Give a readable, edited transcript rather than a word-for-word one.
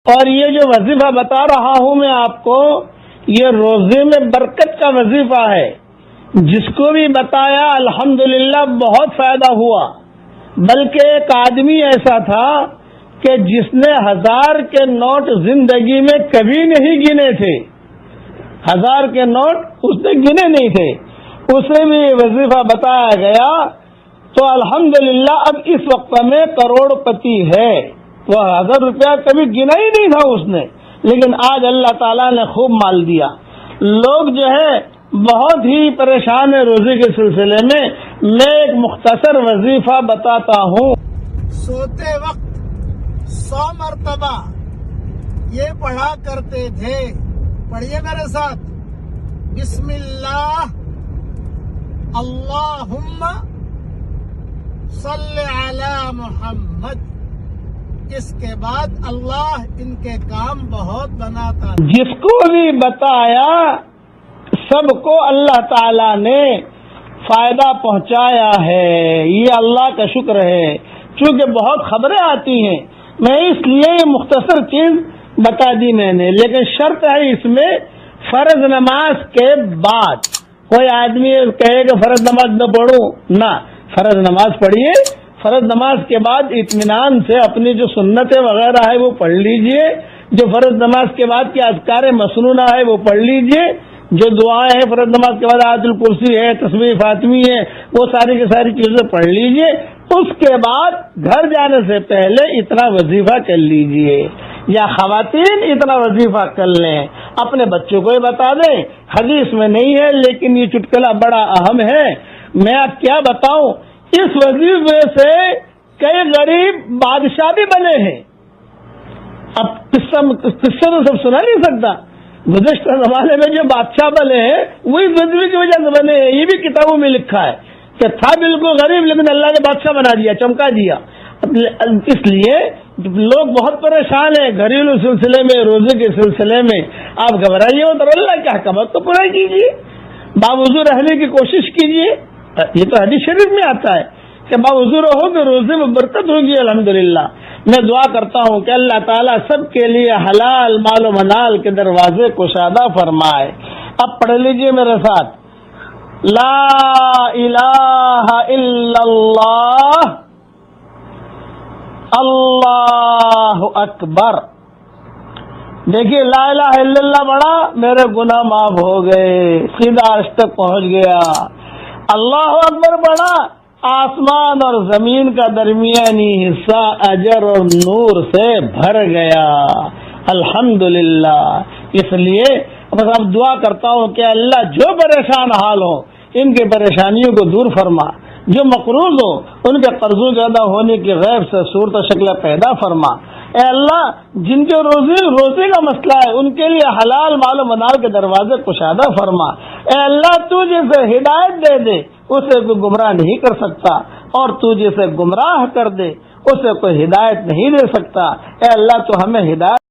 اور یہ جو وظیفہ بتا رہا ہوں میں آپ کو، یہ روزے میں برکت کا وظیفہ ہے۔ جس کو بھی بتایا الحمدللہ بہت فائدہ ہوا۔ بلکہ ایک آدمی ایسا تھا کہ جس نے 1000 کے نوٹ زندگی میں کبھی نہیں گنے تھے، 1000 کے نوٹ اس نے گنے نہیں تھے، اسے بھی وظیفہ بتایا گیا تو الحمدللہ اب اس وقت میں کروڑ پتی ہے۔ وہ 1000 روپیہ کبھی گنا ہی نہیں تھا اس نے، لیکن آج اللہ تعالیٰ نے خوب مال دیا۔ لوگ جو ہے بہت ہی پریشان ہے روزے کے سلسلے میں۔ میں ایک مختصر وظیفہ بتاتا ہوں۔ سوتے وقت 100 مرتبہ یہ پڑھا کرتے تھے، پڑھیے میرے ساتھ، بسم اللہ اللہم صلی علی محمد۔ اس کے بعد اللہ ان کے کام بہت بناتا۔ جس کو بھی بتایا سب کو اللہ تعالی نے فائدہ پہنچایا ہے، یہ اللہ کا شکر ہے۔ چونکہ بہت خبریں آتی ہیں، میں اس لیے یہ مختصر چیز بتا دی میں نے، لیکن شرط ہے اس میں فرض نماز کے بعد۔ کوئی آدمی کہے کہ فرض نماز نہ پڑھوں، نہ، فرض نماز پڑھیے۔ فرض نماز کے بعد اطمینان سے اپنی جو سنتیں وغیرہ ہے وہ پڑھ لیجئے، جو فرض نماز کے بعد کی اذکار مسنونہ ہے وہ پڑھ لیجئے، جو دعائیں ہیں فرض نماز کے بعد آیت الکرسی ہے، تسبیح فاطمی ہے، وہ ساری کی ساری چیزیں پڑھ لیجئے۔ اس کے بعد گھر جانے سے پہلے اتنا وظیفہ کر لیجئے، یا خواتین اتنا وظیفہ کر لیں، اپنے بچوں کو ہی بتا دیں۔ حدیث میں نہیں ہے لیکن یہ چٹکلا بڑا اہم ہے۔ میں اب کیا بتاؤں، اس وظیفے سے کئی غریب بادشاہ بھی بنے ہیں۔ اب قصہ تو سب سنا نہیں سکتا، گزشتہ زمانے میں جو بادشاہ بنے ہیں وہ اس وظیفے کی وجہ سے بنے ہیں۔ یہ بھی کتابوں میں لکھا ہے کہ تھا بالکل غریب لیکن اللہ نے بادشاہ بنا دیا، چمکا دیا۔ اس لیے لوگ بہت پریشان ہیں گھریلو سلسلے میں، روزے کے سلسلے میں۔ آپ گھبرائیے اور اللہ کے احکامات کو پورا کیجیے، باوضو رہنے کی کوشش کیجیے۔ یہ تو حدیث شریف میں آتا ہے کہ باوضو رہو کہ روزے میں برکت ہوگی۔ الحمدللہ میں دعا کرتا ہوں کہ اللہ تعالیٰ سب کے لیے حلال مال و منال کے دروازے کشادہ فرمائے۔ اب پڑھ لیجئے میرے ساتھ، لا الہ الا اللہ اللہ اکبر۔ دیکھیے لا الہ الا اللہ بڑا، میرے گناہ معاف ہو گئے، سیدھا عرش تک پہنچ گیا۔ اللہ اکبر بڑا، آسمان اور زمین کا درمیانی حصہ اجر اور نور سے بھر گیا۔ الحمدللہ۔ اس لیے بس اب دعا کرتا ہوں کہ اللہ جو پریشان حال ہو ان کے پریشانیوں کو دور فرما، جو مقروض ہو ان کے قرضوں کے ادا ہونے کی غیب سے صورت و شکل پیدا فرما۔ اے اللہ جن کے روزے کا مسئلہ ہے ان کے لیے حلال مال و منال کے دروازے کشادہ فرما۔ اے اللہ تو جسے ہدایت دے دے اسے کوئی گمراہ نہیں کر سکتا، اور تو جسے گمراہ کر دے اسے کوئی ہدایت نہیں دے سکتا۔ اے اللہ تو ہمیں ہدایت